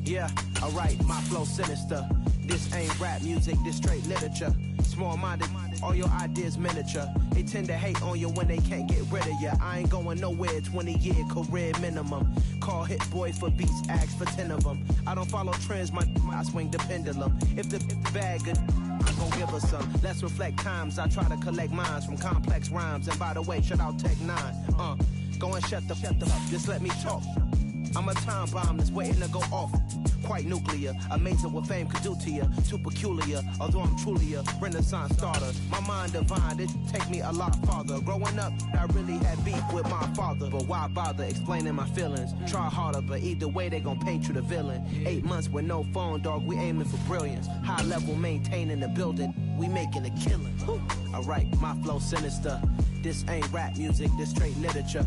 Yeah, alright, my flow sinister. This ain't rap music, this straight literature. Small-minded, all your ideas miniature. They tend to hate on you when they can't get rid of you. I ain't going nowhere, 20-year career minimum. Call Hit Boy for beats, ask for 10 of them. I don't follow trends, I swing the pendulum. If the bag good, I'm gon' give her some. Let's reflect times, I try to collect minds from complex rhymes. And by the way, shout out Tech 9. Go and shut the up, just let me talk. I'm a time bomb that's waiting to go off. Quite nuclear, amazing what fame could do to you. Too peculiar, although I'm truly a renaissance starter. My mind divine, it take me a lot farther. Growing up, I really had beef with my father. But why bother explaining my feelings? Try harder, but either way they gon' paint you the villain. 8 months with no phone, dog, we aiming for brilliance. High level maintaining the building, we making a killing. Alright, my flow sinister. This ain't rap music, this straight literature.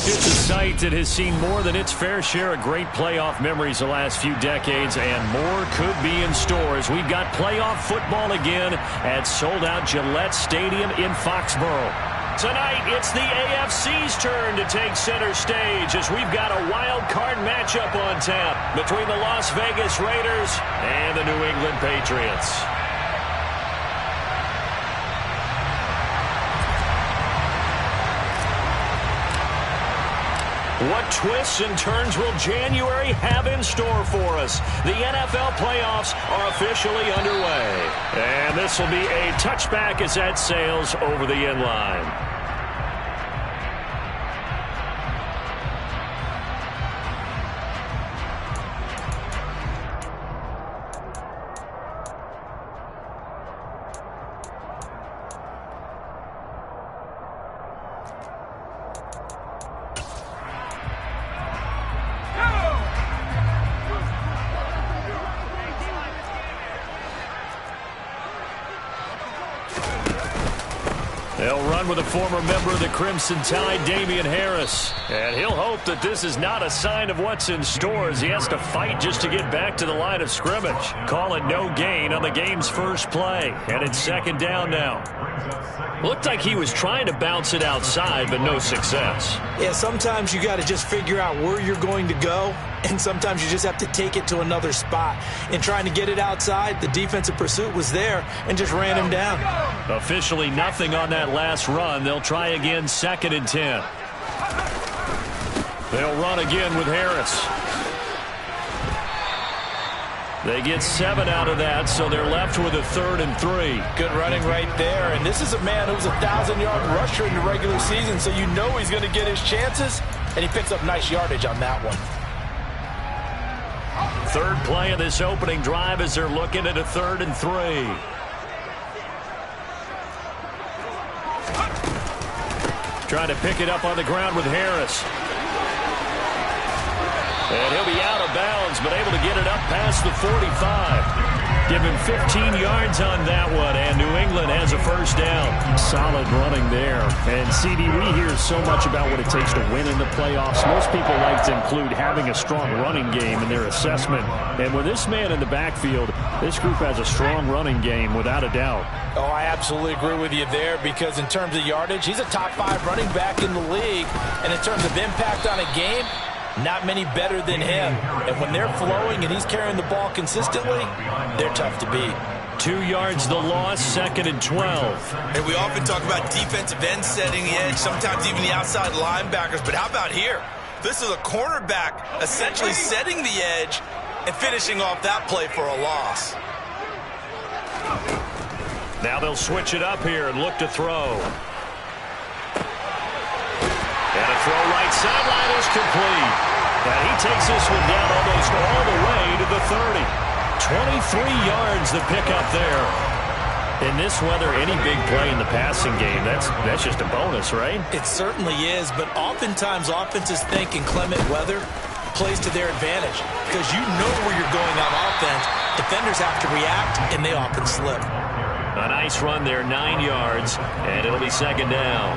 It's a site that has seen more than its fair share of great playoff memories the last few decades, and more could be in store as we've got playoff football again at sold-out Gillette Stadium in Foxborough. Tonight, it's the AFC's turn to take center stage as we've got a wild card matchup on tap between the Las Vegas Raiders and the New England Patriots. What twists and turns will January have in store for us? The NFL playoffs are officially underway. And this will be a touchback as that sails over the end line. They'll run with a former member of the Crimson Tide, Damian Harris. And he'll hope that this is not a sign of what's in store as he has to fight just to get back to the line of scrimmage. Call it no gain on the game's first play. And it's second down now. Looked like he was trying to bounce it outside, but no success. Yeah, sometimes you got to just figure out where you're going to go, and sometimes you just have to take it to another spot. In trying to get it outside, the defensive pursuit was there and just ran him down. Officially nothing on that last run. They'll try again, 2nd and 10. They'll run again with Harris. They get 7 out of that, so they're left with a 3rd and 3. Good running right there. And this is a man who's a 1,000-yard rusher in the regular season, so you know he's going to get his chances. And he picks up nice yardage on that one. Third play of this opening drive as they're looking at a 3rd and 3. Trying to pick it up on the ground with Harris. And he'll be out of bounds, but able to get it up past the 45. Give him 15 yards on that one, and New England has a first down. Solid running there. And, CD, we hear so much about what it takes to win in the playoffs. Most people like to include having a strong running game in their assessment. And with this man in the backfield, this group has a strong running game, without a doubt. Oh, I absolutely agree with you there, because in terms of yardage, he's a top 5 running back in the league. And in terms of impact on a game, not many better than him. And when they're flowing and he's carrying the ball consistently, they're tough to beat. 2 yards the loss, 2nd and 12. And we often talk about defensive ends setting the edge, sometimes even the outside linebackers. But how about here? This is a cornerback essentially setting the edge and finishing off that play for a loss. Now they'll switch it up here and look to throw. And a throw right sideline is complete. And he takes this one down almost all the way to the 30. 23 yards the pickup there. In this weather, any big play in the passing game, that's just a bonus, right? It certainly is, but oftentimes offenses think inclement weather plays to their advantage because you know where you're going on offense. Defenders have to react, and they often slip. A nice run there, 9 yards, and it'll be second down.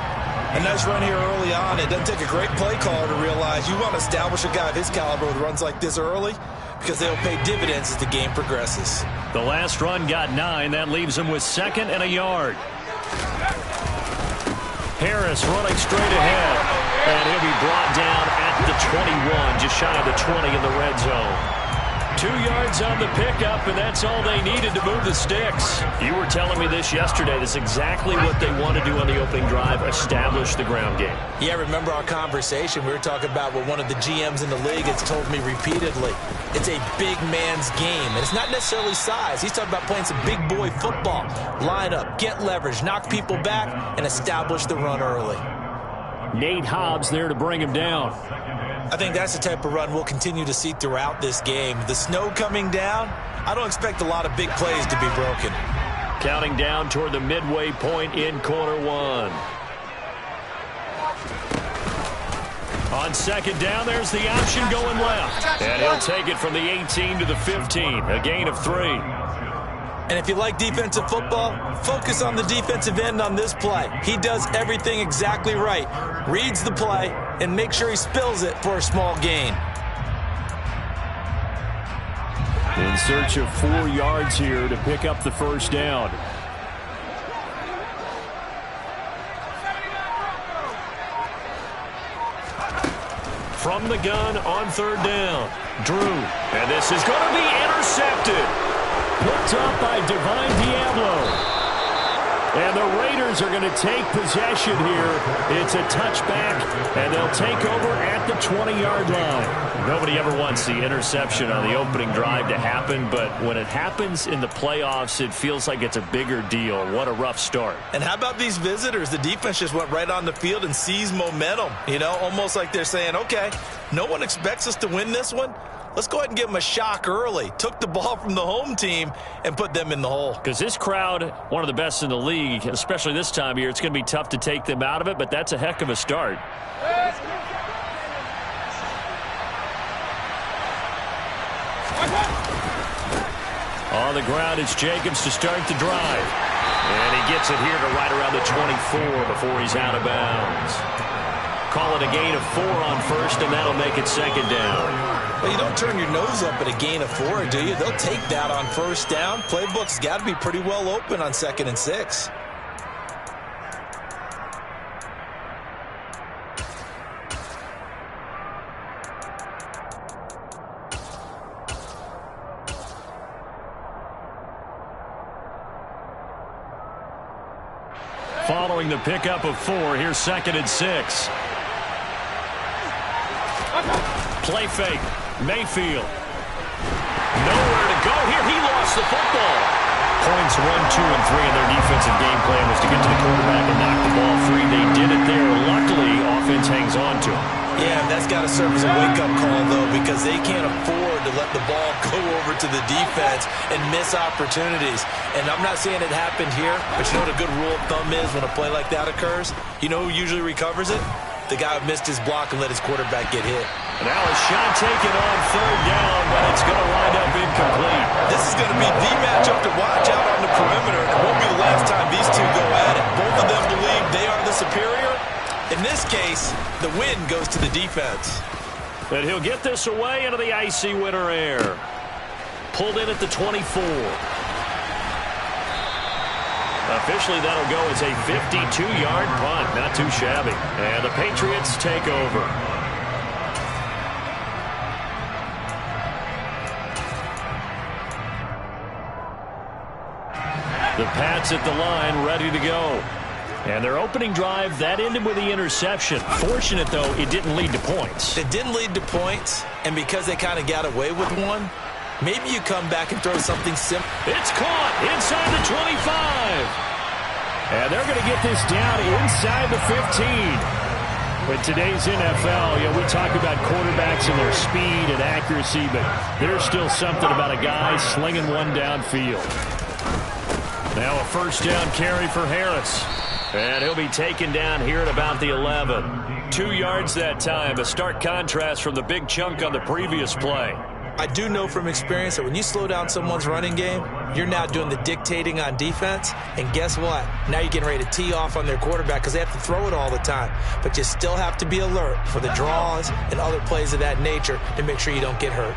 A nice run here early on. It doesn't take a great play caller to realize you want to establish a guy of his caliber with runs like this early because they'll pay dividends as the game progresses. The last run got 9. That leaves him with 2nd and a yard. Harris running straight ahead. And he'll be brought down at the 21, just shy of the 20 in the red zone. 2 yards on the pickup, and that's all they needed to move the sticks. You were telling me this yesterday. That's exactly what they want to do on the opening drive, establish the ground game. Yeah, remember our conversation. We were talking about what one of the GMs in the league has told me repeatedly. It's a big man's game, and it's not necessarily size. He's talking about playing some big boy football. Line up, get leverage, knock people back, and establish the run early. Nate Hobbs there to bring him down. I think that's the type of run we'll continue to see throughout this game. The snow coming down, I don't expect a lot of big plays to be broken. Counting down toward the midway point in quarter one. On second down, there's the option going left. And he'll take it from the 18 to the 15, a gain of 3. And if you like defensive football, focus on the defensive end on this play. He does everything exactly right. Reads the play and make sure he spills it for a small gain. In search of 4 yards here to pick up the first down. From the gun on third down, Drew. And this is going to be intercepted. Picked up by Divine Diablo. And the Raiders are going to take possession here. It's a touchback, and they'll take over at the 20-yard line. Nobody ever wants the interception on the opening drive to happen, but when it happens in the playoffs, it feels like it's a bigger deal. What a rough start. And how about these visitors? The defense just went right on the field and seized momentum. You know, almost like they're saying, okay, no one expects us to win this one. Let's go ahead and give them a shock early. Took the ball from the home team and put them in the hole. Because this crowd, one of the best in the league, especially this time of year, it's going to be tough to take them out of it, but that's a heck of a start. On the ground, it's Jacobs to start the drive. And he gets it here to right around the 24 before he's out of bounds. Call it a gain of 4 on first, and that'll make it second down. Well, you don't turn your nose up at a gain of 4, do you? They'll take that on first down. Playbook's got to be pretty well open on 2nd and 6. Following the pickup of 4, here's 2nd and 6. Play fake. Mayfield. Nowhere to go here. He lost the football. Points 1, 2, and 3 in their defensive game plan was to get to the quarterback and knock the ball free. They did it there. Luckily, offense hangs on to him. Yeah, that's got to serve as a wake-up call, though, because they can't afford to let the ball go over to the defense and miss opportunities. And I'm not saying it happened here, but you know what a good rule of thumb is when a play like that occurs? You know who usually recovers it? The guy who missed his block and let his quarterback get hit. Now a shot taken on third down, but it's going to wind up incomplete. This is going to be the matchup to watch out on the perimeter. It won't be the last time these two go at it. Both of them believe they are the superior. In this case, the win goes to the defense. And he'll get this away into the icy winter air. Pulled in at the 24. Officially, that'll go as a 52-yard punt. Not too shabby. And the Patriots take over. The Pats at the line, ready to go. And their opening drive, that ended with the interception. Fortunate, though, it didn't lead to points. It didn't lead to points, and because they kind of got away with one, maybe you come back and throw something simple. It's caught inside the 25. And they're going to get this down inside the 15. With today's NFL, you know, we talk about quarterbacks and their speed and accuracy, but there's still something about a guy slinging one downfield. Now a first down carry for Harris. And he'll be taken down here at about the 11. 2 yards that time, a stark contrast from the big chunk on the previous play. I do know from experience that when you slow down someone's running game, you're now doing the dictating on defense. And guess what? Now you're getting ready to tee off on their quarterback because they have to throw it all the time. But you still have to be alert for the draws and other plays of that nature to make sure you don't get hurt.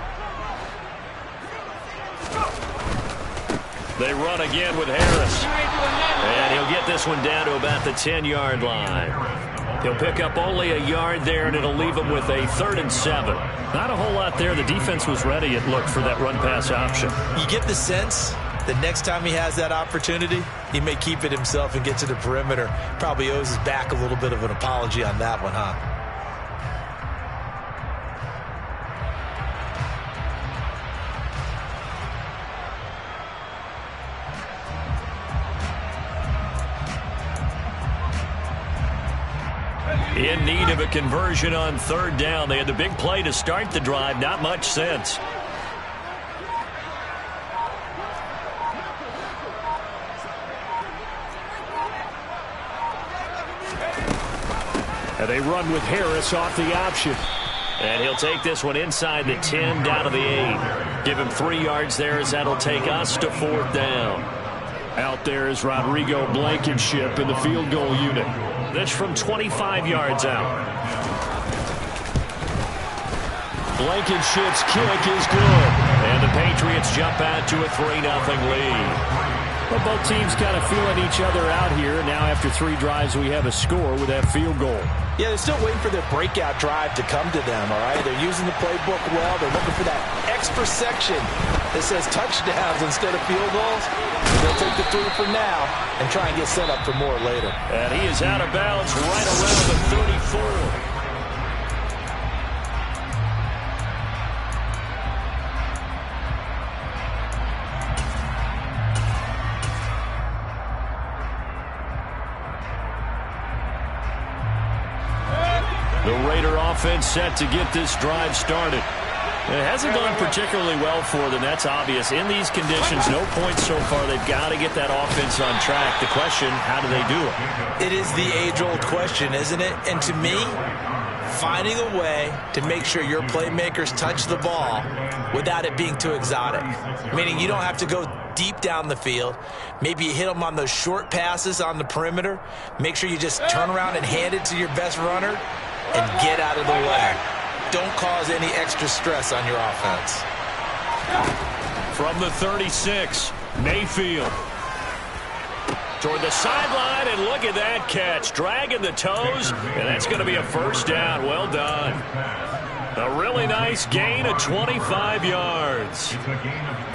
They run again with Harris. And he'll get this one down to about the 10-yard line. He'll pick up only a yard there, and it'll leave him with a 3rd and 7. Not a whole lot there. The defense was ready, it looked, for that run-pass option. You get the sense that next time he has that opportunity, he may keep it himself and get to the perimeter. Probably owes his back a little bit of an apology on that one, huh? In need of a conversion on 3rd down. They had the big play to start the drive. Not much sense. And they run with Harris off the option. And he'll take this one inside the 10, down to the 8. Give him 3 yards there, as that'll take us to 4th down. Out there is Rodrigo Blankenship in the field goal unit. This from 25 yards out. Blankenship's kick is good. And the Patriots jump out to a 3-0 lead. Well, both teams kind of feeling each other out here. Now after 3 drives, we have a score with that field goal. Yeah, they're still waiting for their breakout drive to come to them, all right? They're using the playbook well. They're looking for that extra section that says touchdowns instead of field goals. They'll take the 3 for now and try and get set up for more later. And he is out of bounds right around the 34. The Raider offense set to get this drive started. It hasn't gone particularly well for them, that's obvious. In these conditions, no points so far. They've got to get that offense on track. The question, how do they do it? It is the age-old question, isn't it? And to me, finding a way to make sure your playmakers touch the ball without it being too exotic. Meaning you don't have to go deep down the field. Maybe you hit them on those short passes on the perimeter. Make sure you just turn around and hand it to your best runner and get out of the way. Don't cause any extra stress on your offense. From the 36, Mayfield. Toward the sideline, and look at that catch. Dragging the toes, and that's going to be a 1st down. Well done. A really nice gain of 25 yards.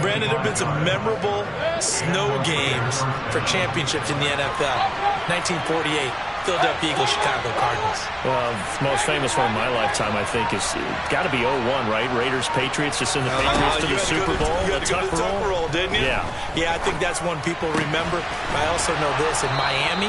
Brandon, there have been some memorable snow games for championships in the NFL. 1948. Philadelphia Eagles, Chicago Cardinals. Well, most famous one in my lifetime, I think, is got to be 01, right? Raiders, Patriots, just send the Patriots to the Super Bowl. You had to go to the Tuck roll, didn't you? Yeah. Yeah, I think that's one people remember. I also know this. In Miami,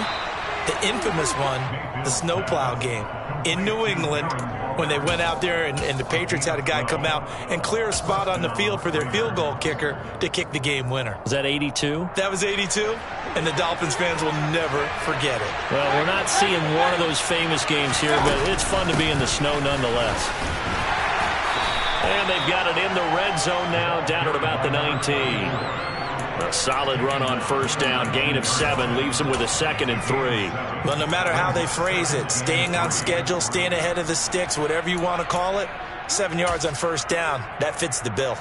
the infamous one, the snowplow game in New England, when they went out there and the Patriots had a guy come out and clear a spot on the field for their field goal kicker to kick the game winner. Was that 82? That was 82, and the Dolphins fans will never forget it. Well, we're not seeing one of those famous games here, but it's fun to be in the snow nonetheless. And they've got it in the red zone now, down at about the 19. A solid run on 1st down. Gain of 7 leaves them with a 2nd and 3. Well, no matter how they phrase it, staying on schedule, staying ahead of the sticks, whatever you want to call it, 7 yards on 1st down, that fits the bill.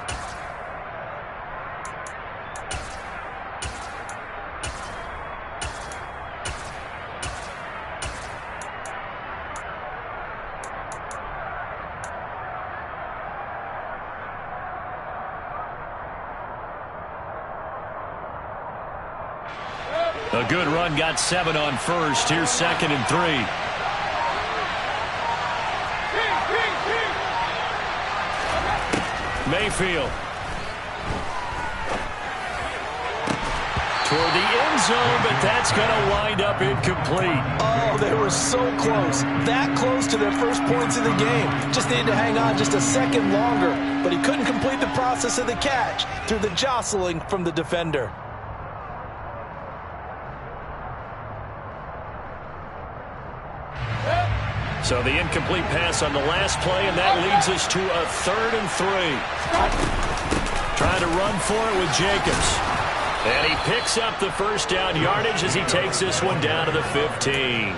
A good run, got 7 on 1st. Here's 2nd and 3. Mayfield. Toward the end zone, but that's going to wind up incomplete. Oh, they were so close. That close to their first points of the game. Just needed to hang on just a second longer, but he couldn't complete the process of the catch through the jostling from the defender. So the incomplete pass on the last play, and that leads us to a 3rd and 3. Trying to run for it with Jacobs. And he picks up the 1st down yardage as he takes this one down to the 15.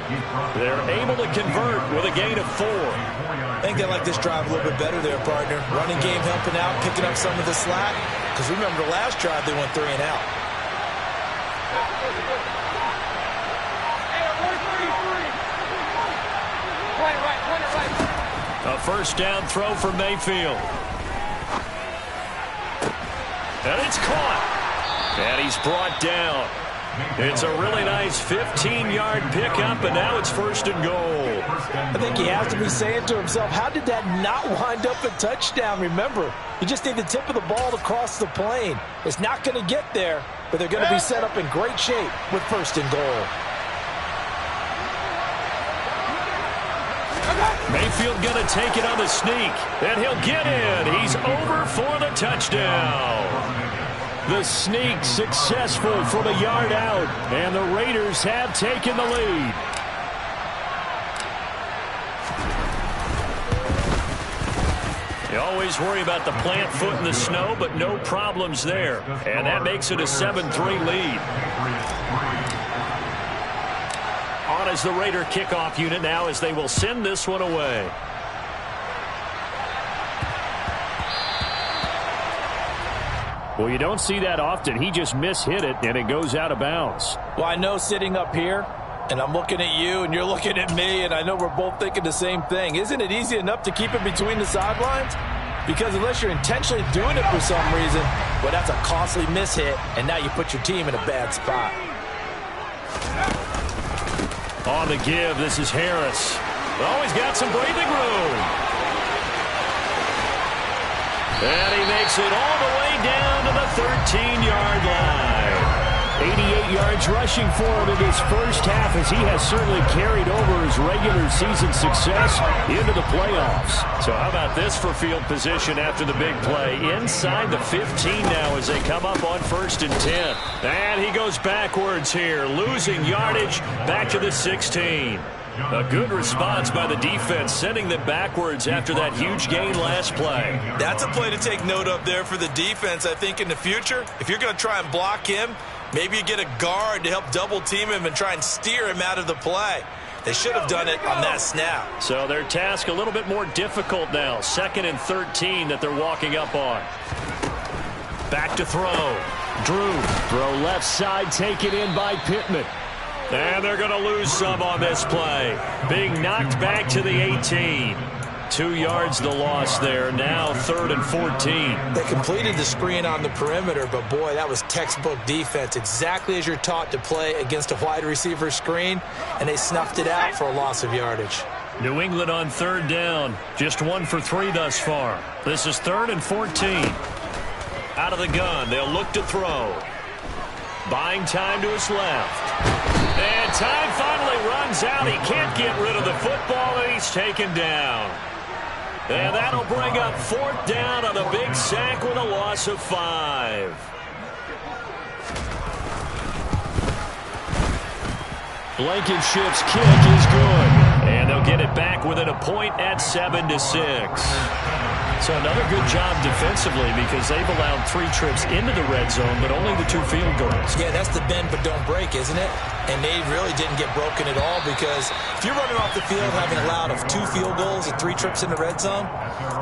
They're able to convert with a gain of 4. I think they like this drive a little bit better there, partner. Running game helping out, picking up some of the slack. Because remember, the last drive they went 3 and out. A first down throw for Mayfield. And it's caught. And he's brought down. It's a really nice 15-yard pickup, and now it's first and goal. I think he has to be saying to himself, how did that not wind up a touchdown? Remember, you just need the tip of the ball to cross the plane. It's not going to get there, but they're going to be set up in great shape with first and goal. Mayfield going to take it on the sneak, and he'll get in. He's over for the touchdown. The sneak successful from a yard out, and the Raiders have taken the lead. You always worry about the plant foot in the snow, but no problems there. And that makes it a 7-3 lead. On is the Raider kickoff unit now as they will send this one away. Well, you don't see that often. He just mishit it, and it goes out of bounds. Well, I know sitting up here, and I'm looking at you, and you're looking at me, and I know we're both thinking the same thing. Isn't it easy enough to keep it between the sidelines? Because unless you're intentionally doing it for some reason, well, that's a costly mishit, and now you put your team in a bad spot. On the give, this is Harris. Oh, he's got some breathing room. And he makes it all the way down to the 13-yard line. 88 yards rushing for him in this first half as he has certainly carried over his regular season success into the playoffs. So how about this for field position after the big play? Inside the 15 now as they come up on 1st and 10. And he goes backwards here, losing yardage back to the 16. A good response by the defense, sending them backwards after that huge gain last play. That's a play to take note of there for the defense. I think in the future, if you're going to try and block him, maybe you get a guard to help double-team him and try and steer him out of the play. They should have done it on that snap. So their task a little bit more difficult now. 2nd and 13 that they're walking up on. Back to throw. Drew, throw left side, taken in by Pittman. And they're going to lose some on this play. Being knocked back to the 18. 2 yards the loss there. Now 3rd and 14. They completed the screen on the perimeter, but boy, that was textbook defense. Exactly as you're taught to play against a wide receiver screen, and they snuffed it out for a loss of yardage. New England on 3rd down. Just 1 for 3 thus far. This is 3rd and 14. Out of the gun, they'll look to throw. Buying time to his left. And time finally runs out. He can't get rid of the football, and he's taken down. And that'll bring up 4th down on a big sack with a loss of 5. Blankenship's kick is good. And they'll get it back within a point at 7-6. So another good job defensively because they've allowed 3 trips into the red zone, but only the 2 field goals. Yeah, that's the bend but don't break, isn't it? And they really didn't get broken at all because if you're running off the field having allowed of 2 field goals and 3 trips in the red zone,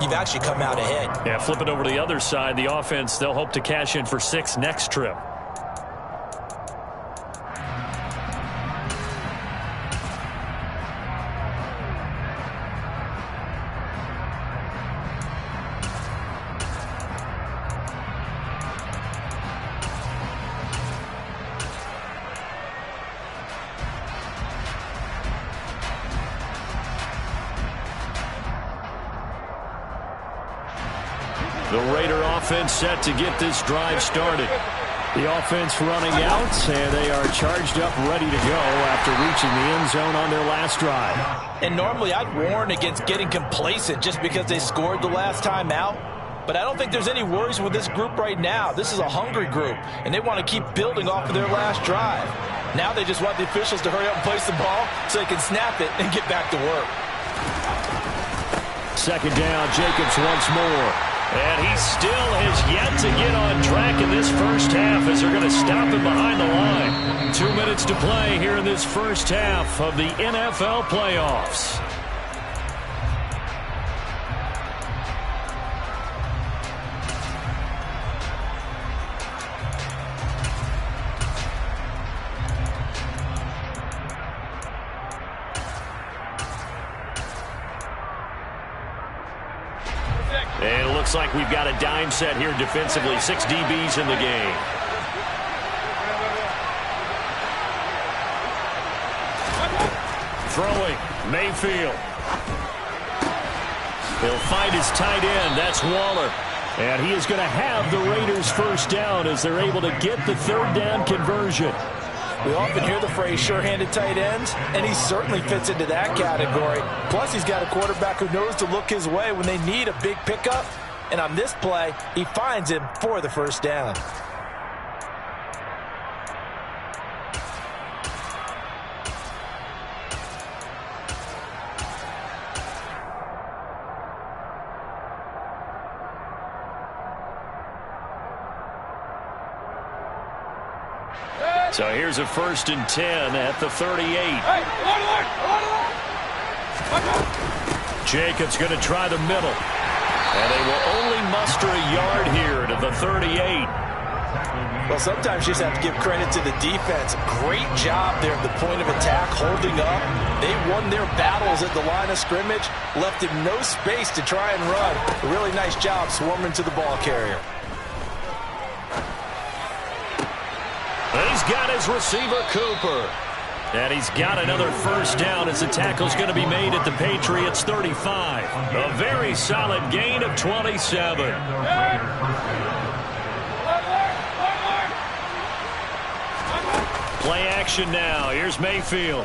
you've actually come out ahead. Yeah, flip it over to the other side. The offense, they'll hope to cash in for 6 next trip. The Raider offense set to get this drive started. The offense running out, and they are charged up, ready to go after reaching the end zone on their last drive. And normally I'd warn against getting complacent just because they scored the last time out. But I don't think there's any worries with this group right now. This is a hungry group, and they want to keep building off of their last drive. Now they just want the officials to hurry up and place the ball so they can snap it and get back to work. 2nd down, Jacobs once more. And he still has yet to get on track in this first half as they're going to stop him behind the line. 2 minutes to play here in this first half of the NFL playoffs. looks like we've got a dime set here defensively. 6 DBs in the game. Throwing, Mayfield. He'll find his tight end. That's Waller. And he is going to have the Raiders first down as they're able to get the third down conversion. We often hear the phrase sure-handed tight ends, and he certainly fits into that category. Plus, he's got a quarterback who knows to look his way when they need a big pickup. And on this play, he finds him for the first down. So here's a 1st and 10 at the 38. Jacobs going to try the middle. And they will only muster a yard here to the 38. Well, sometimes you just have to give credit to the defense. Great job there at the point of attack, holding up. They won their battles at the line of scrimmage, left him no space to try and run. A really nice job swarming to the ball carrier. He's got his receiver, Cooper. And he's got another first down as the tackle's going to be made at the Patriots' 35. A very solid gain of 27. Play action now. Here's Mayfield.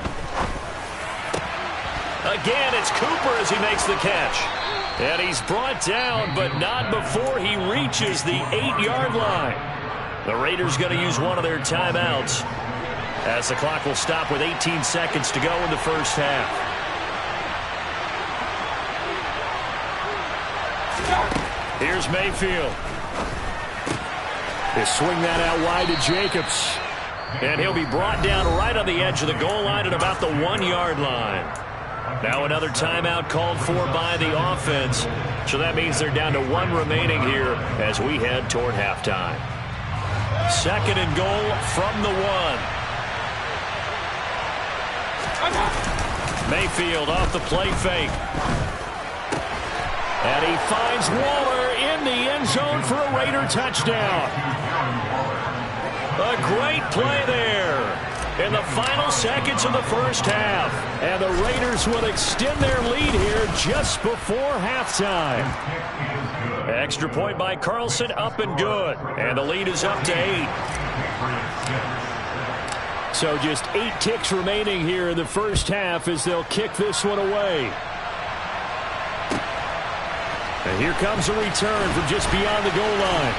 Again, it's Cooper as he makes the catch. And he's brought down, but not before he reaches the 8-yard line. The Raiders going to use one of their timeouts as the clock will stop with 18 seconds to go in the first half. Here's Mayfield. They swing that out wide to Jacobs. And he'll be brought down right on the edge of the goal line at about the 1-yard line. Now another timeout called for by the offense. So that means they're down to 1 remaining here as we head toward halftime. 2nd and goal from the 1. Mayfield off the play fake. And he finds Waller in the end zone for a Raider touchdown. A great play there in the final seconds of the first half. And the Raiders will extend their lead here just before halftime. Extra point by Carlson, up and good. And the lead is up to 8. So just 8 ticks remaining here in the first half as they'll kick this one away. And here comes a return from just beyond the goal line.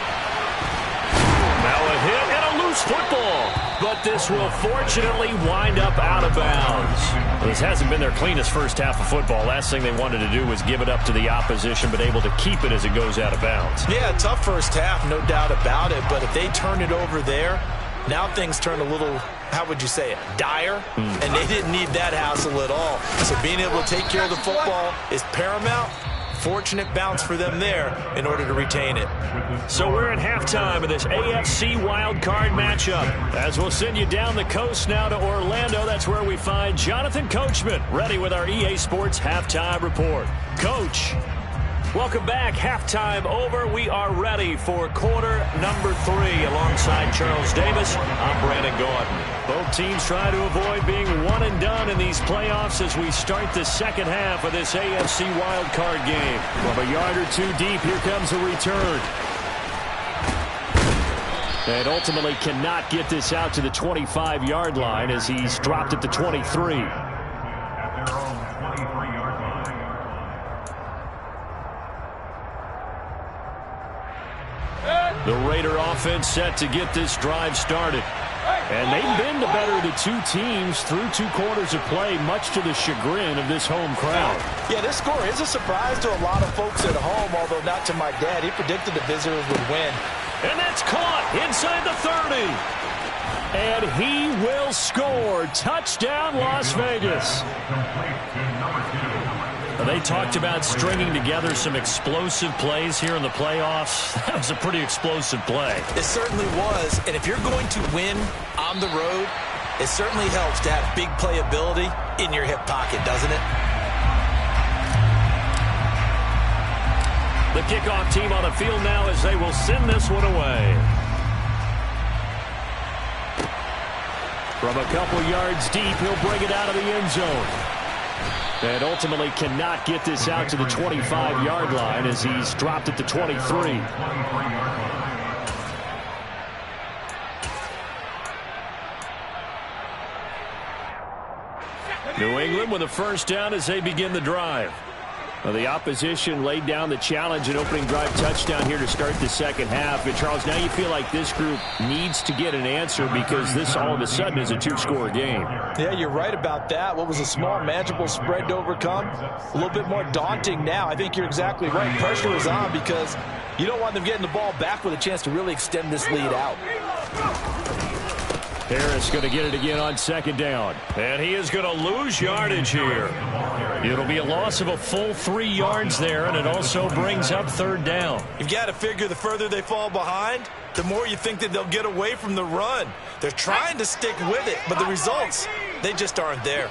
Now a hit and a loose football. But this will fortunately wind up out of bounds. This hasn't been their cleanest first half of football. Last thing they wanted to do was give it up to the opposition, but able to keep it as it goes out of bounds. Yeah, tough first half, no doubt about it. But if they turn it over there, now things turn a little, how would you say it, dire? And they didn't need that hassle at all. So being able to take care of the football is paramount. Fortunate bounce for them there in order to retain it. So we're at halftime of this AFC wildcard matchup. As we'll send you down the coast now to Orlando, that's where we find Jonathan Coachman, ready with our EA Sports Halftime Report. Coach, welcome back. Halftime over. We are ready for quarter number 3 alongside Charles Davis. I'm Brandon Gordon. Both teams try to avoid being one and done in these playoffs as we start the second half of this AFC wildcard game. From a yard or 2 deep, here comes a return. And ultimately cannot get this out to the 25-yard line as he's dropped at the 23. The Raider offense set to get this drive started. And they've been the better of the 2 teams through 2 quarters of play, much to the chagrin of this home crowd. Yeah, this score is a surprise to a lot of folks at home, although not to my dad. He predicted the visitors would win. And that's caught inside the 30. And he will score. Touchdown, Las Vegas. They talked about stringing together some explosive plays here in the playoffs. That was a pretty explosive play. It certainly was. And if you're going to win on the road, it certainly helps to have big playability in your hip pocket, doesn't it? The kickoff team on the field now as they will send this one away. From a couple yards deep, he'll bring it out of the end zone. And ultimately cannot get this out to the 25-yard line as he's dropped at the 23. New England with a first down as they begin the drive. Well, the opposition laid down the challenge and opening drive touchdown here to start the second half. And Charles, now you feel like this group needs to get an answer because this all of a sudden is a two-score game. Yeah, you're right about that. What was a small, manageable spread to overcome, a little bit more daunting now. I think you're exactly right. Pressure is on because you don't want them getting the ball back with a chance to really extend this lead out. Harris going to get it again on second down. And he is going to lose yardage here. It'll be a loss of a full 3 yards there, and it also brings up third down. You've got to figure the further they fall behind, the more you think that they'll get away from the run. They're trying to stick with it, but the results, they just aren't there.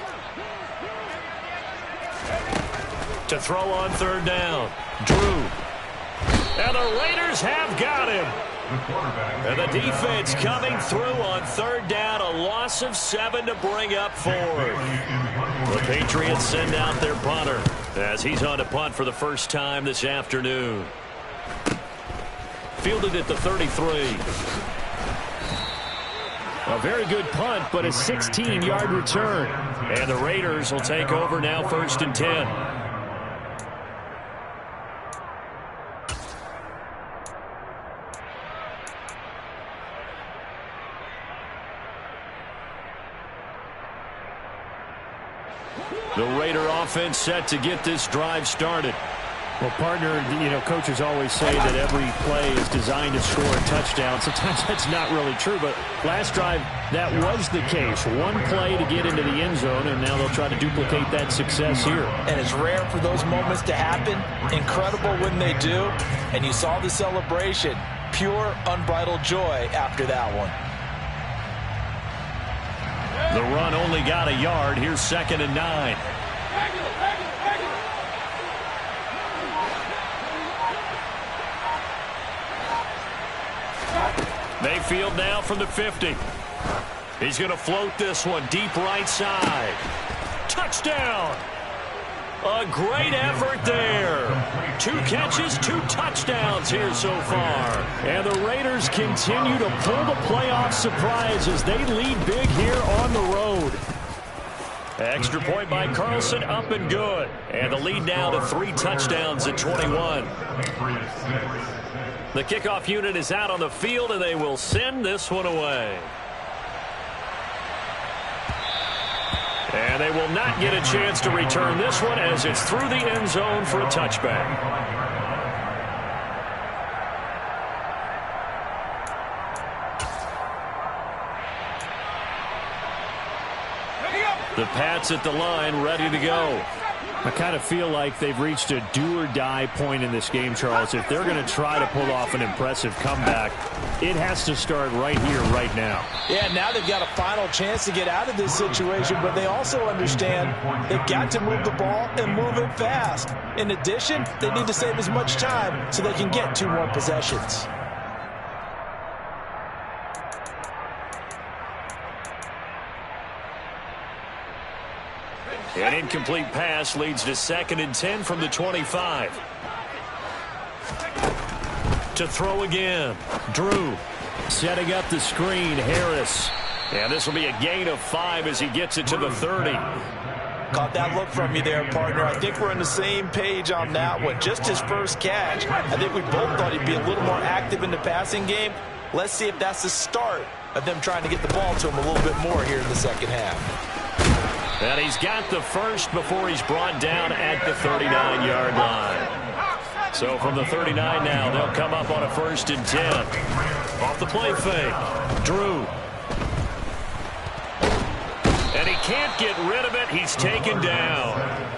To throw on third down, Drew. And the Raiders have got him. And the defense coming through on third down, a loss of 7 to bring up 4. The Patriots send out their punter as he's on to punt for the first time this afternoon. Fielded at the 33. A very good punt, but a 16-yard return. And the Raiders will take over now, first and 10. The Raider offense set to get this drive started. Well, partner, coaches always say that every play is designed to score a touchdown. Sometimes that's not really true, but last drive, that was the case. One play to get into the end zone, and now they'll try to duplicate that success here. And it's rare for those moments to happen. Incredible when they do. And you saw the celebration. Pure, unbridled joy after that one. The run only got a yard. Here's second and 9. Mayfield now from the 50. He's going to float this one deep right side. Touchdown! A great effort there. 2 catches, 2 touchdowns here so far. And the Raiders continue to pull the playoff surprise as they lead big here on the road. Extra point by Carlson, up and good. And the lead now to 3 touchdowns at 21. The kickoff unit is out on the field, and they will send this one away. And they will not get a chance to return this one as it's through the end zone for a touchback. The Pats at the line, ready to go. I kind of feel like they've reached a do-or-die point in this game, Charles. If they're going to try to pull off an impressive comeback, it has to start right here, right now. Yeah, now they've got a final chance to get out of this situation, but they also understand they've got to move the ball and move it fast. In addition, they need to save as much time so they can get 2 more possessions. An incomplete pass leads to second and 10 from the 25. To throw again, Drew setting up the screen, Harris. And this will be a gain of 5 as he gets it to the 30. Caught that look from you there, partner. I think we're on the same page on that one. Just his first catch. I think we both thought he'd be a little more active in the passing game. Let's see if that's the start of them trying to get the ball to him a little bit more here in the second half. And he's got the first before he's brought down at the 39-yard line. So from the 39 now, they'll come up on a first and 10. Off the play fake, Drew. And he can't get rid of it. He's taken down.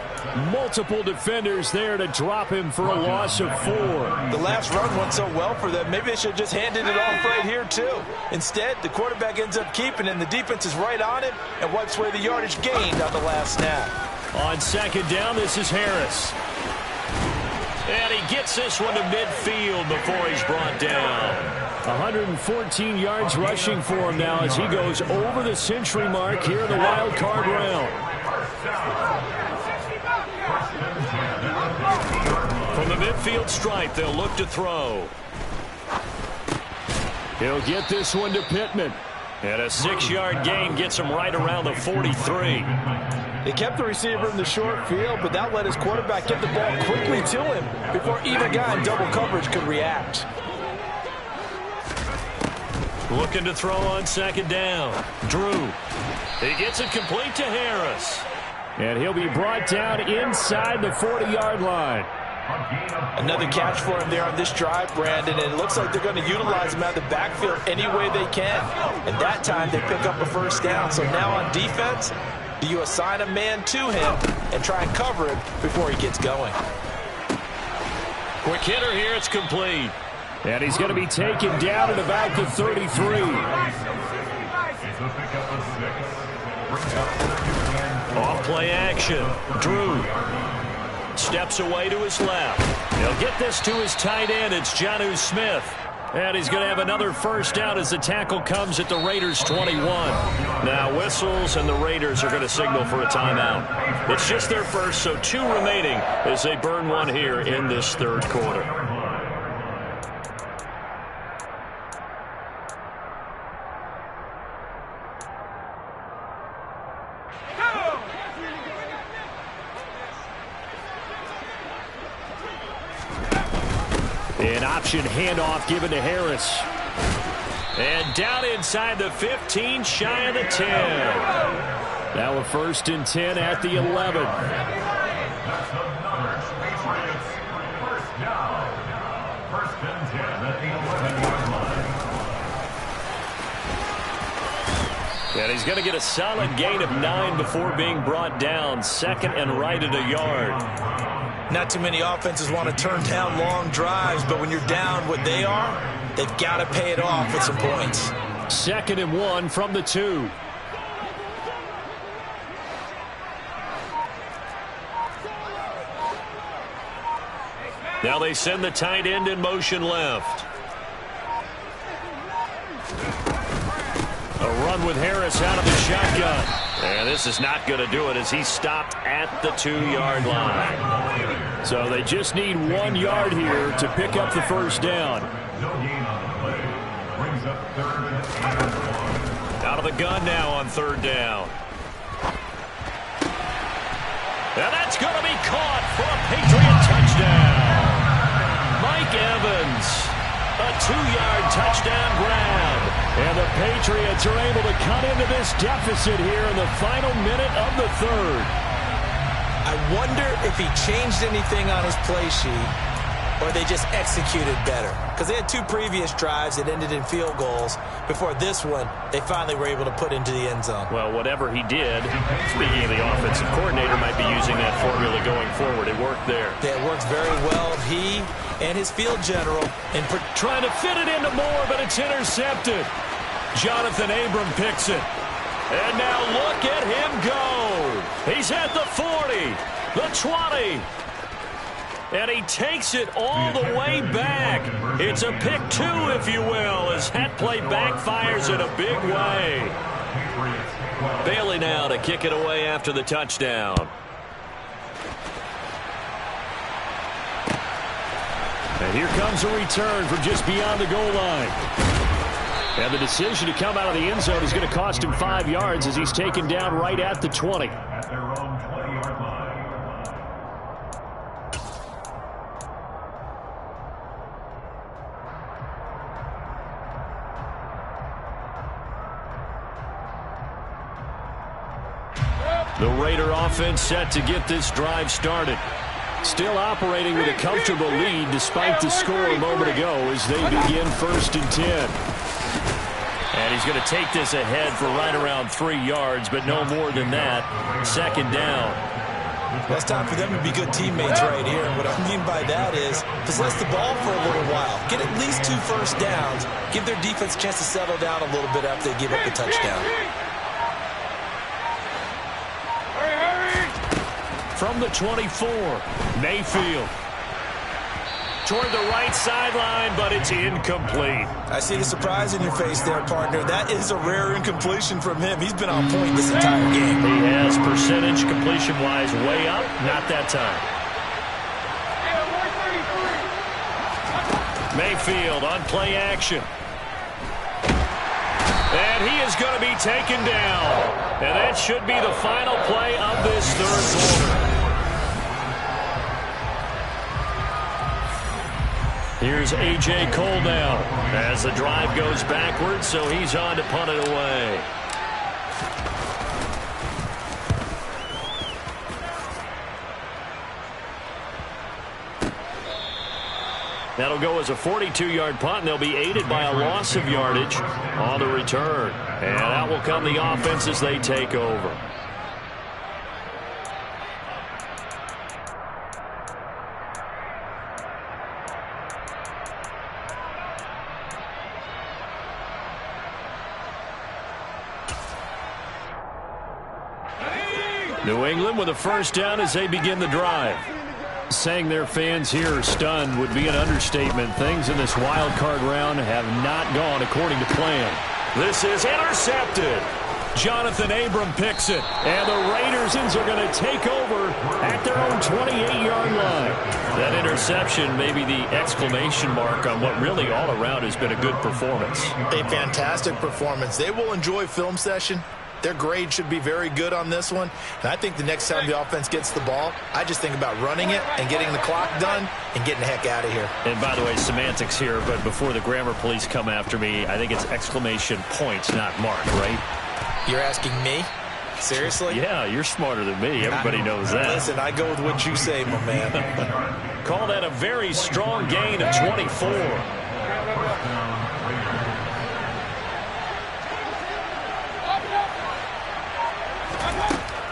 Multiple defenders there to drop him for a loss of 4. The last run went so well for them. Maybe they should have just handed it off right here, too. Instead, the quarterback ends up keeping it, and the defense is right on it and wipes away the yardage gained on the last snap. On second down, this is Harris. And And he gets this one to midfield before he's brought down. 114 yards rushing for him now as he goes over the century mark here in the wild card round. From the midfield stripe, they'll look to throw. He'll get this one to Pittman. And a 6-yard gain gets him right around the 43. They kept the receiver in the short field, but that let his quarterback get the ball quickly to him before either guy in double coverage could react. Looking to throw on second down. Drew. He gets it complete to Harris. And he'll be brought down inside the 40-yard line. Another catch for him there on this drive, Brandon, and it looks like they're going to utilize him out of the backfield any way they can. And that time they pick up a first down. So now on defense, do you assign a man to him and try and cover him before he gets going? Quick hitter here, it's complete. And he's going to be taken down at about the 33. Off play action. Drew steps away to his left. He'll get this to his tight end. It's Jonnu Smith. And he's going to have another first down as the tackle comes at the Raiders' 21. Now whistles, and the Raiders are going to signal for a timeout. It's just their first, so 2 remaining as they burn one here in this third quarter. An option handoff given to Harris. And down inside the 15, shy of the 10. Now a 1st and 10 at the 11. And he's going to get a solid gain of 9 before being brought down. 2nd and right at a yard. Not too many offenses want to turn down long drives, but when you're down what they are, they've got to pay it off with some points. 2nd and 1 from the 2. Now they send the tight end in motion left. A run with Harris out of the shotgun. And this is not going to do it as he's stopped at the 2-yard line. So they just need 1 yard here to pick up the first down. Out of the gun now on 3rd down. And that's going to be caught for a Patriot touchdown. Mike Evans, a 2-yard touchdown grab. And the Patriots are able to cut into this deficit here in the final minute of the 3rd. I wonder if he changed anything on his play sheet or they just executed better. Because they had 2 previous drives that ended in field goals. Before this one, they finally were able to put into the end zone. Well, whatever he did, speaking of the offensive coordinator, might be using that formula going forward. It worked there. It worked very well. He and his field general trying to fit it into Moore, but it's intercepted. Jonathan Abram picks it. And now look at him go. He's at the 40, the 20. And he takes it all the way back. It's a pick 2, if you will, as that play backfires in a big way. Bailey now to kick it away after the touchdown. And here comes a return from just beyond the goal line. And the decision to come out of the end zone is going to cost him 5 yards as he's taken down right at the 20. At their own 20-yard line. The Raider offense set to get this drive started. Still operating with a comfortable lead despite the score a moment ago as they begin 1st and 10. And he's going to take this ahead for right around 3 yards, but no more than that. 2nd down. Well, it's time for them to be good teammates right here. And what I mean by that is possess the ball for a little while. Get at least 2 first downs. Give their defense a chance to settle down a little bit after they give up the touchdown. From the 24, Mayfield. toward the right sideline, but it's incomplete. I see the surprise in your face there, partner. That is a rare incompletion from him. He's been on point this entire game. He has percentage completion-wise way up. Not that time. Mayfield on play action. And he is going to be taken down. And that should be the final play of this third quarter. Here's A.J. Cole now as the drive goes backwards, so he's on to punt it away. That'll go as a 42-yard punt, and they'll be aided by a loss of yardage on the return. And out will come the offense as they take over. New England with a first down as they begin the drive. Saying their fans here are stunned would be an understatement. Things in this wild card round have not gone according to plan. This is intercepted. Jonathan Abram picks it. And the Raiders are going to take over at their own 28-yard line. That interception may be the exclamation mark on what really all around has been a good performance. A fantastic performance. They will enjoy film session. Their grade should be very good on this one. And I think the next time the offense gets the ball, I just think about running it and getting the clock done and getting the heck out of here. And by the way, semantics here, but before the grammar police come after me, I think it's exclamation points, not mark, right? You're asking me? Seriously? Yeah, you're smarter than me. Everybody knows that. Listen, I go with what you say, my man. Call that a very strong gain of 24.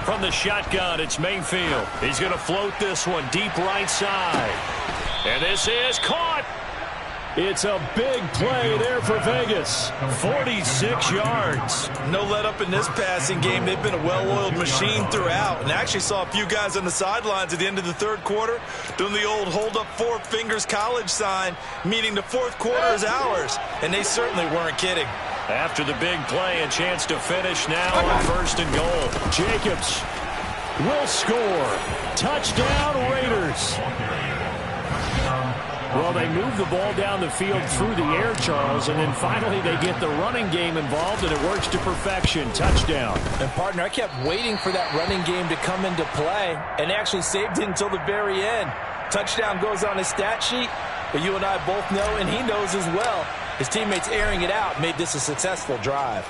From the shotgun, it's Mayfield. He's going to float this one deep right side. And this is caught. It's a big play there for Vegas. 46 yards. No let up in this passing game. They've been a well-oiled machine throughout. And I actually saw a few guys on the sidelines at the end of the third quarter doing the old hold up four fingers college sign, meaning the fourth quarter is ours. And they certainly weren't kidding. After the big play, a chance to finish now on first and goal. Jacobs will score. Touchdown, Raiders. Well, they move the ball down the field through the air, Charles, and then finally they get the running game involved, and it works to perfection. Touchdown. And, partner, I kept waiting for that running game to come into play, and actually saved it until the very end. Touchdown goes on his stat sheet, but you and I both know, and he knows as well, his teammates airing it out made this a successful drive.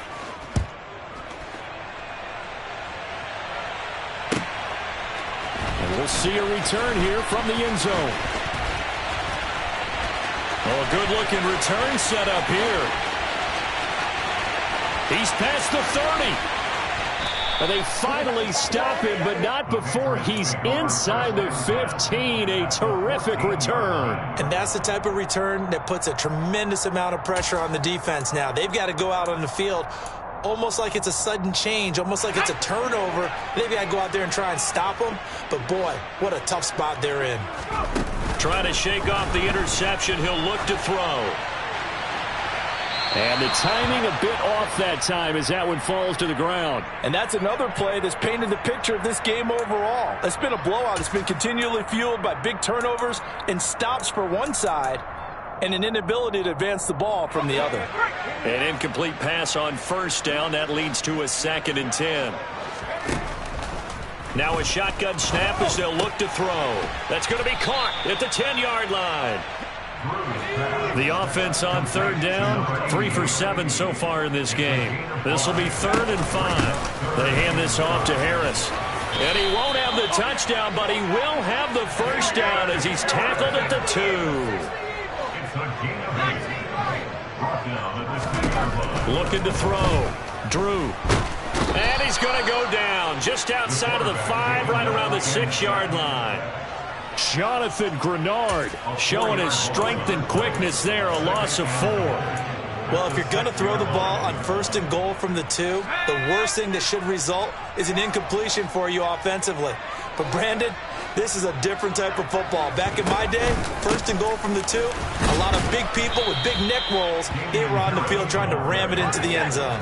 And we'll see a return here from the end zone. Oh, a good-looking return set up here. He's past the 30. And they finally stop him, but not before he's inside the 15. A terrific return. And that's the type of return that puts a tremendous amount of pressure on the defense now. They've got to go out on the field almost like it's a sudden change, almost like it's a turnover. They've got to go out there and try and stop them. But, boy, what a tough spot they're in. Trying to shake off the interception. He'll look to throw. And the timing a bit off that time as that one falls to the ground. And that's another play that's painted the picture of this game overall. It's been a blowout. It's been continually fueled by big turnovers and stops for one side and an inability to advance the ball from the other. An incomplete pass on first down. That leads to a 2nd and 10. Now a shotgun snap as they'll look to throw. That's going to be caught at the 10-yard line. The offense on third down, 3 for 7 so far in this game. This will be 3rd and 5. They hand this off to Harris. And he won't have the touchdown, but he will have the first down as he's tackled at the 2. Looking to throw. Drew. And he's going to go down just outside of the 5, right around the 6-yard line. Jonathan Grenard showing his strength and quickness there, a loss of 4. Well, if you're going to throw the ball on 1st and goal from the 2, the worst thing that should result is an incompletion for you offensively. But, Brandon, This is a different type of football. Back in my day, first and goal from the 2, a lot of big people with big neck rolls. They were on the field trying to ram it into the end zone.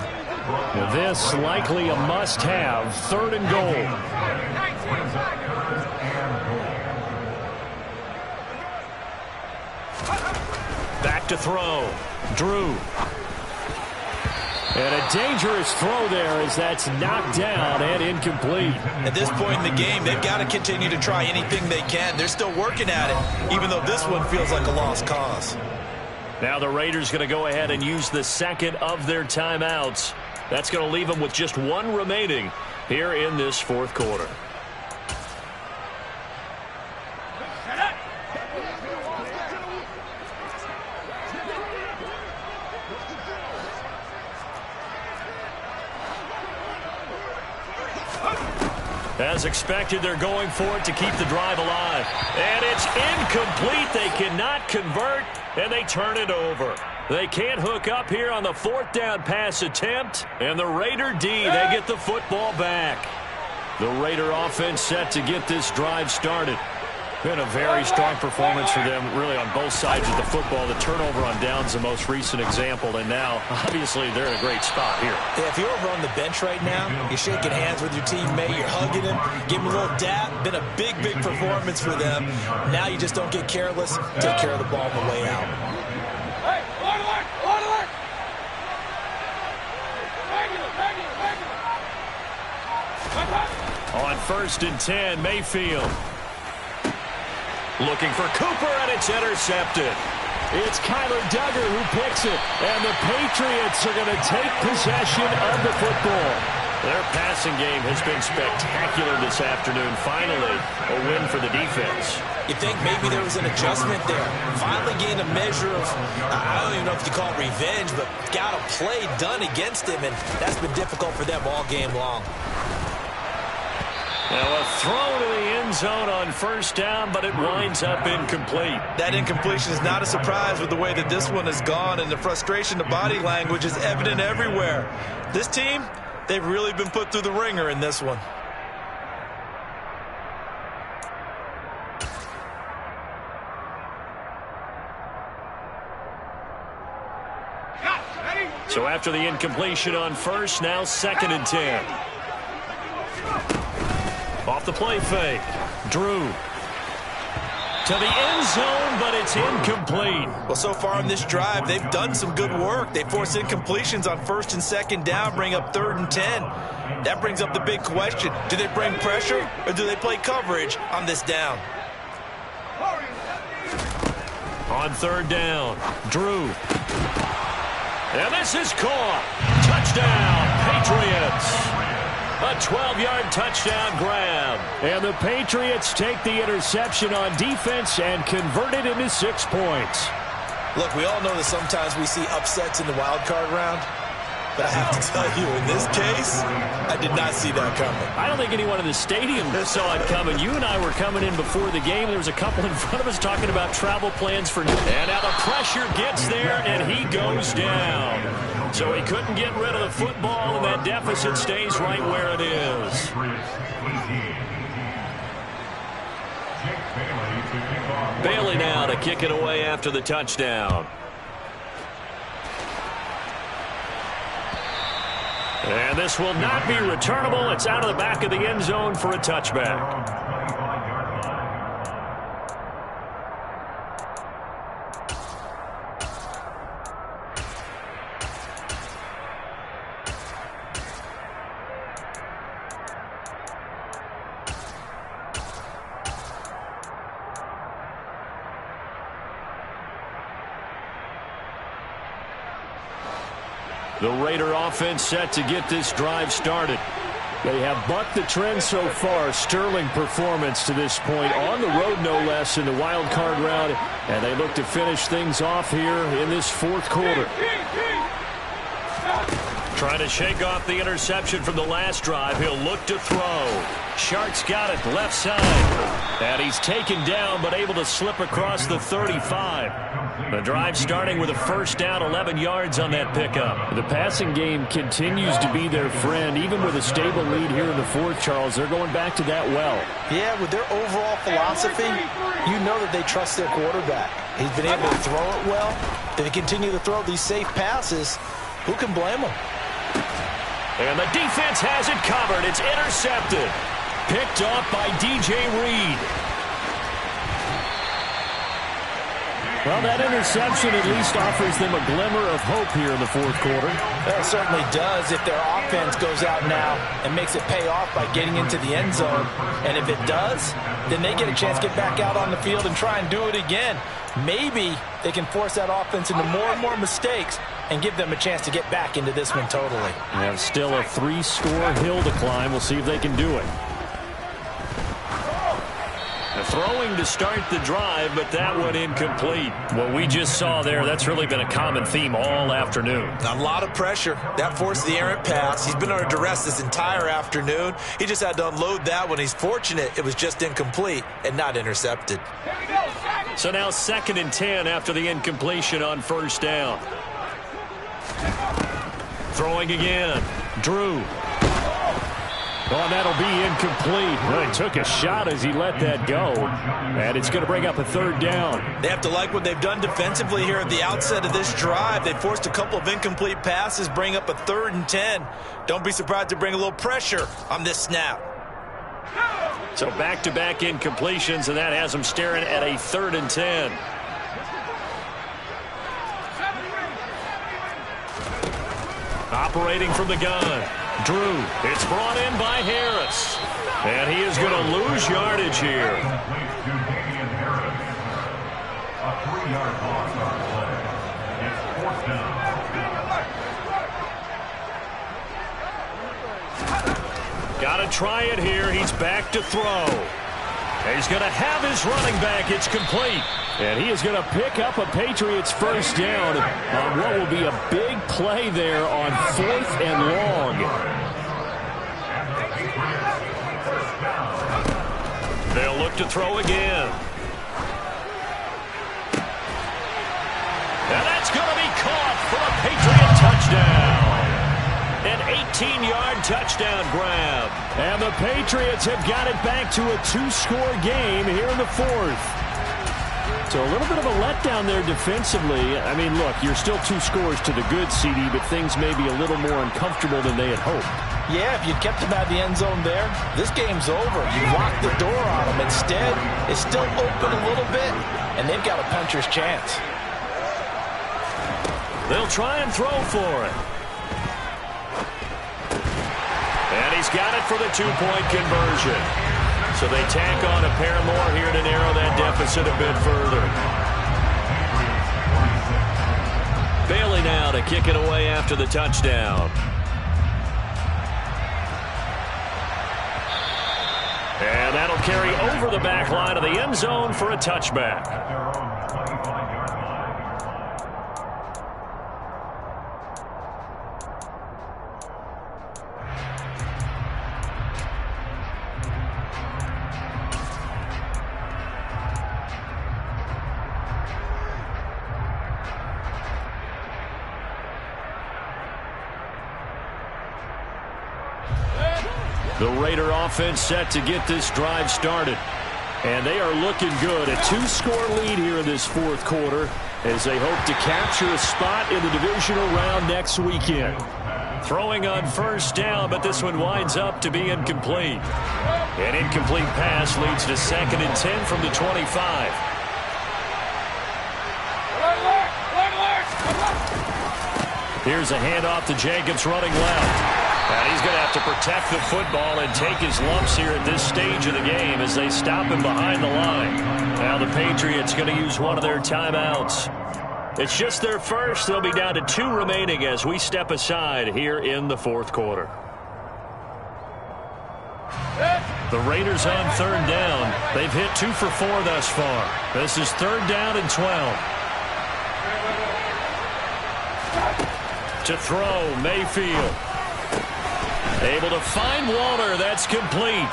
This likely a must-have, 3rd and goal. Back to throw. Drew. And a dangerous throw there as that's knocked down and incomplete. At this point in the game, they've got to continue to try anything they can. They're still working at it, even though this one feels like a lost cause. Now the Raiders going to go ahead and use the second of their timeouts. That's going to leave them with just 1 remaining here in this 4th quarter. As expected, they're going for it to keep the drive alive. And it's incomplete. They cannot convert, and they turn it over. They can't hook up here on the 4th down pass attempt. And the Raider D, they get the football back. The Raider offense set to get this drive started. Been a very strong performance for them, really, on both sides of the football. The turnover on downs the most recent example, and now, obviously, they're in a great spot here. Yeah, if you're over on the bench right now, you're shaking hands with your teammate, you're hugging him, giving him a little dap. Been a big, big performance for them. Now you just don't get careless. Take care of the ball on the way out. On 1st and 10, Mayfield. Looking for Cooper, and it's intercepted. It's Kyler Duggar who picks it, and the Patriots are going to take possession of the football. Their passing game has been spectacular this afternoon. Finally, a win for the defense. You think maybe there was an adjustment there. Finally gained a measure of, I don't even know if you call it revenge, but got a play done against him, and that's been difficult for them all game long. Now a throw to the end zone on 1st down, but it winds up incomplete. That incompletion is not a surprise with the way that this one has gone, and the frustration, the body language is evident everywhere. This team, they've really been put through the ringer in this one. So after the incompletion on 1st, now 2nd and 10. Off the play fake. Drew. To the end zone, but it's incomplete. Well, so far in this drive, they've done some good work. They force incompletions on 1st and 2nd down, bring up 3rd and 10. That brings up the big question. Do they bring pressure, or do they play coverage on this down? On 3rd down, Drew. And this is caught. Touchdown, Patriots. A 12-yard touchdown grab. And the Patriots take the interception on defense and convert it into 6 points. Look, we all know that sometimes we see upsets in the wild card round. But I have to tell you, in this case, I did not see that coming. I don't think anyone in the stadium saw it coming. You and I were coming in before the game. There was a couple in front of us talking about travel plans for... And now the pressure gets there, and he goes down. So he couldn't get rid of the football, and that deficit stays right where it is. Bailey now to kick it away after the touchdown. And this will not be returnable. It's out of the back of the end zone for a touchback. The Raider offense set to get this drive started. They have bucked the trend so far. Sterling performance to this point, on the road no less in the wild card round, and they look to finish things off here in this 4th quarter. Trying to shake off the interception from the last drive. He'll look to throw. Shark's got it left side. And he's taken down but able to slip across the 35. The drive starting with a first down, 11 yards on that pickup. The passing game continues to be their friend. Even with a stable lead here in the fourth, Charles, they're going back to that well. Yeah, with their overall philosophy, you know that they trust their quarterback. He's been able to throw it well. If they continue to throw these safe passes, who can blame them? And the defense has it covered. It's intercepted. Picked off by DJ Reed. Well, that interception at least offers them a glimmer of hope here in the fourth quarter. Well, it certainly does if their offense goes out now and makes it pay off by getting into the end zone. And if it does, then they get a chance to get back out on the field and try and do it again. Maybe they can force that offense into more and more mistakes and give them a chance to get back into this one totally. They have still a 3-score hill to climb. We'll see if they can do it. Throwing to start the drive, but that one incomplete. What we just saw there, that's really been a common theme all afternoon. A lot of pressure. That forced the errant pass. He's been under duress this entire afternoon. He just had to unload that one. He's fortunate it was just incomplete and not intercepted. So now 2nd and 10 after the incompletion on first down. Throwing again. Drew. Oh, and that'll be incomplete. Well, he took a shot as he let that go. And it's going to bring up a 3rd down. They have to like what they've done defensively here at the outset of this drive. They forced a couple of incomplete passes, bring up a 3rd and 10. Don't be surprised to bring a little pressure on this snap. So back-to-back incompletions, and that has them staring at a 3rd and 10. Operating from the gun. Drew. It's brought in by Harris. And he is going to lose yardage here. A 3-yard loss on the play. It's 4th down. Got to try it here. He's back to throw. He's going to have his running back. It's complete. And he is going to pick up a Patriots first down on what will be a big play there on 4th and long. They'll look to throw again. And that's going to be caught for a Patriot touchdown. An 18-yard touchdown grab. And the Patriots have got it back to a 2-score game here in the 4th. So a little bit of a letdown there defensively. I mean, look, you're still 2 scores to the good, CD, but things may be a little more uncomfortable than they had hoped. Yeah, if you'd kept them out of the end zone there, this game's over. You locked the door on them. Instead, it's still open a little bit, and they've got a puncher's chance. They'll try and throw for it. And he's got it for the 2-point conversion. So they tack on a pair more here to narrow that deficit a bit further. Bailey now to kick it away after the touchdown. And that'll carry over the back line of the end zone for a touchback. The Raider offense set to get this drive started. And they are looking good. A 2-score lead here in this 4th quarter as they hope to capture a spot in the divisional round next weekend. Throwing on first down, but this one winds up to be incomplete. An incomplete pass leads to 2nd and 10 from the 25. Here's a handoff to Jacobs running left. And he's going to have to protect the football and take his lumps here at this stage of the game as they stop him behind the line. Now the Patriots going to use one of their timeouts. It's just their first. They'll be down to 2 remaining as we step aside here in the 4th quarter. The Raiders on 3rd down. They've hit 2 for 4 thus far. This is 3rd down and 12. To throw, Mayfield. Able to find Waller. That's complete.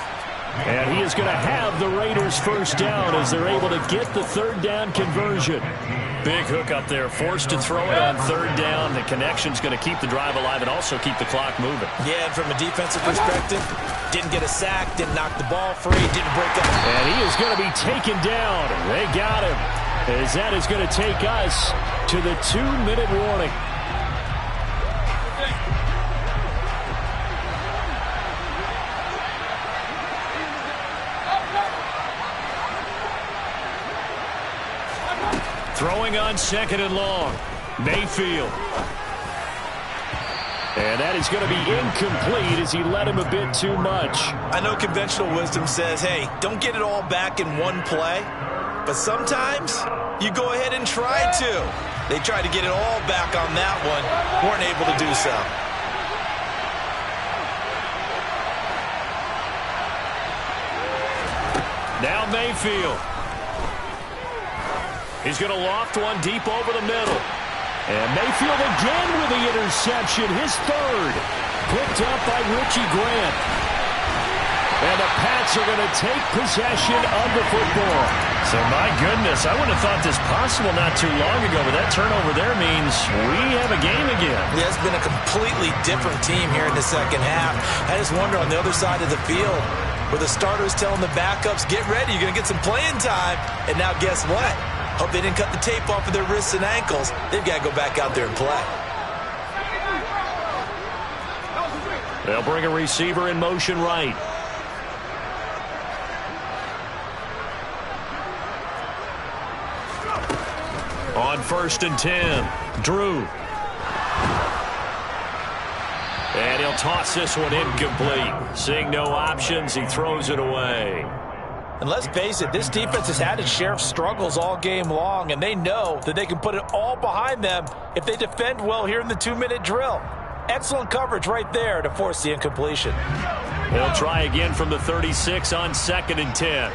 And he is going to have the Raiders first down as they're able to get the third down conversion. Big hook up there, forced to throw it on third down. The connection's going to keep the drive alive and also keep the clock moving. Yeah, and from a defensive perspective, didn't get a sack, didn't knock the ball free, didn't break up. And he is going to be taken down. They got him. As that is going to take us to the 2-minute warning. Throwing on second and long. Mayfield. And that is going to be incomplete as he led him a bit too much. I know conventional wisdom says, hey, don't get it all back in one play. But sometimes you go ahead and try to. They tried to get it all back on that one. Weren't able to do so. Now Mayfield. He's going to loft one deep over the middle. And Mayfield again with the interception, his third. Picked up by Richie Grant. And the Pats are going to take possession of the football. So, my goodness, I wouldn't have thought this possible not too long ago, but that turnover there means we have a game again. Yeah, it's been a completely different team here in the second half. I just wonder on the other side of the field, where the starters telling the backups, get ready, you're going to get some playing time. And now guess what? Hope they didn't cut the tape off of their wrists and ankles. They've got to go back out there and play. They'll bring a receiver in motion right. On 1st and 10, Drew. And he'll toss this one incomplete. Seeing no options, he throws it away. And let's face it, this defense has had its share of struggles all game long, and they know that they can put it all behind them if they defend well here in the 2-minute drill. Excellent coverage right there to force the incompletion. They'll try again from the 36 on 2nd and 10.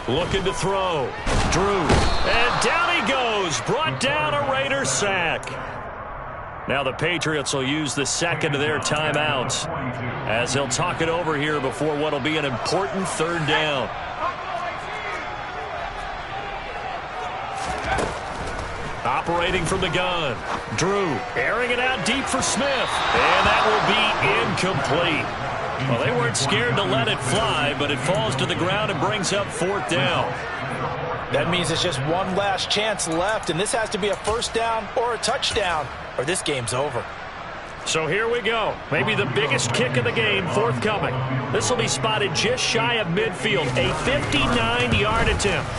Looking to throw. Drew. And down he goes. Brought down a Raider sack. Now the Patriots will use the second of their timeouts as they'll talk it over here before what will be an important third down. Operating from the gun. Drew airing it out deep for Smith. And that will be incomplete. Well, they weren't scared to let it fly, but it falls to the ground and brings up 4th down. That means there's just one last chance left, and this has to be a first down or a touchdown, or this game's over. So here we go. Maybe the biggest kick of the game forthcoming. This will be spotted just shy of midfield. A 59-yard attempt.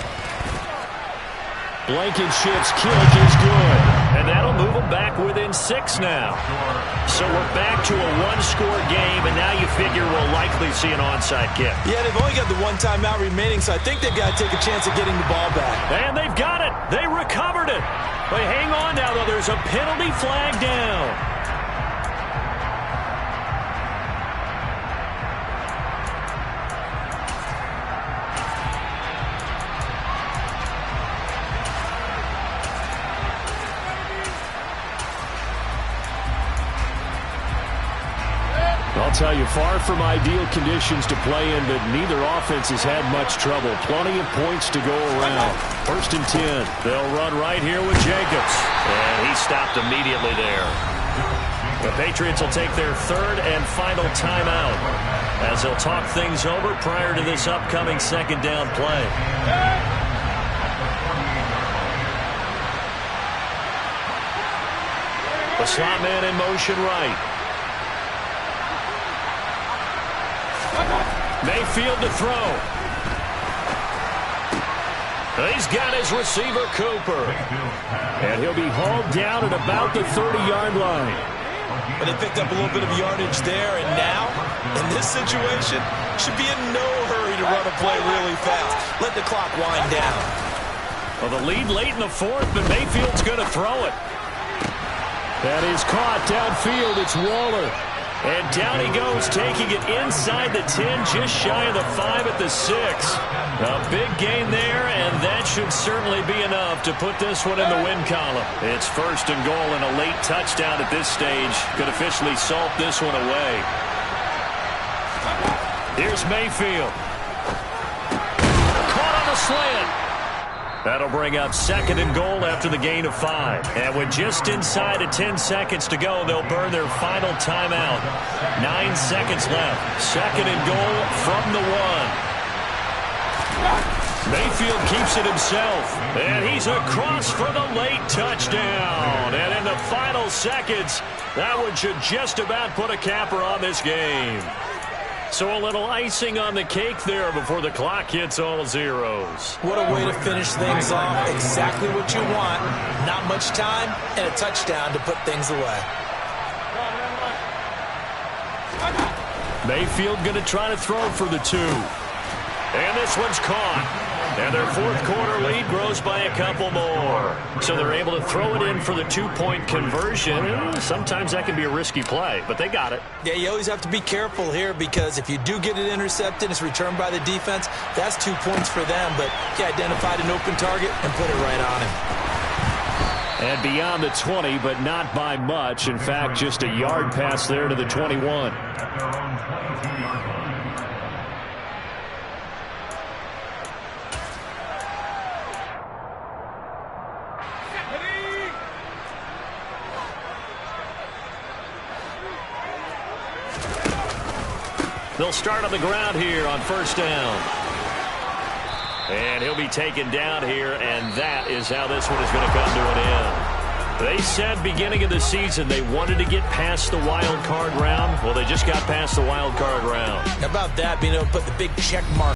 Blankenship's kick is good. And that'll move them back within 6 now. So we're back to a one-score game, and now you figure we'll likely see an onside kick. Yeah, they've only got the one timeout remaining, so I think they've got to take a chance of getting the ball back. And they've got it. They recovered it. But hang on now, though. There's a penalty flag down. I'll tell you, far from ideal conditions to play in, but neither offense has had much trouble. Plenty of points to go around. 1st and 10. They'll run right here with Jacobs. And he stopped immediately there. The Patriots will take their 3rd and final timeout as they'll talk things over prior to this upcoming 2nd down play. The slot man in motion right. Mayfield to throw. He's got his receiver, Cooper. And he'll be hauled down at about the 30-yard line. But they picked up a little bit of yardage there, and now, in this situation, should be in no hurry to run a play really fast. Let the clock wind down. Well, the lead late in the 4th, but Mayfield's going to throw it. That is caught downfield. It's Waller. And down he goes, taking it inside the 10, just shy of the 5 at the 6. A big gain there, and that should certainly be enough to put this one in the win column. It's first and goal, and a late touchdown at this stage could officially salt this one away. Here's Mayfield. Caught on the slant. That'll bring up second and goal after the gain of 5. And with just inside of 10 seconds to go, they'll burn their final timeout. 9 seconds left. Second and goal from the 1. Mayfield keeps it himself. And he's across for the late touchdown. And in the final seconds, that one should just about put a capper on this game. So a little icing on the cake there before the clock hits all zeros. What a way to finish things off. Exactly what you want. Not much time and a touchdown to put things away. Mayfield going to try to throw for the 2. And this one's caught. And their fourth quarter lead grows by a couple more. So they're able to throw it in for the 2-point conversion. Sometimes that can be a risky play, but they got it. Yeah, you always have to be careful here because if you do get it intercepted, it's returned by the defense, that's 2 points for them. But he identified an open target and put it right on him. And beyond the 20, but not by much. In fact, just a yard pass there to the 21. They'll start on the ground here on first down. And he'll be taken down here, and that is how this one is going to come to an end. They said beginning of the season they wanted to get past the wild card round. Well, they just got past the wild card round. How about that, being able to put the big check mark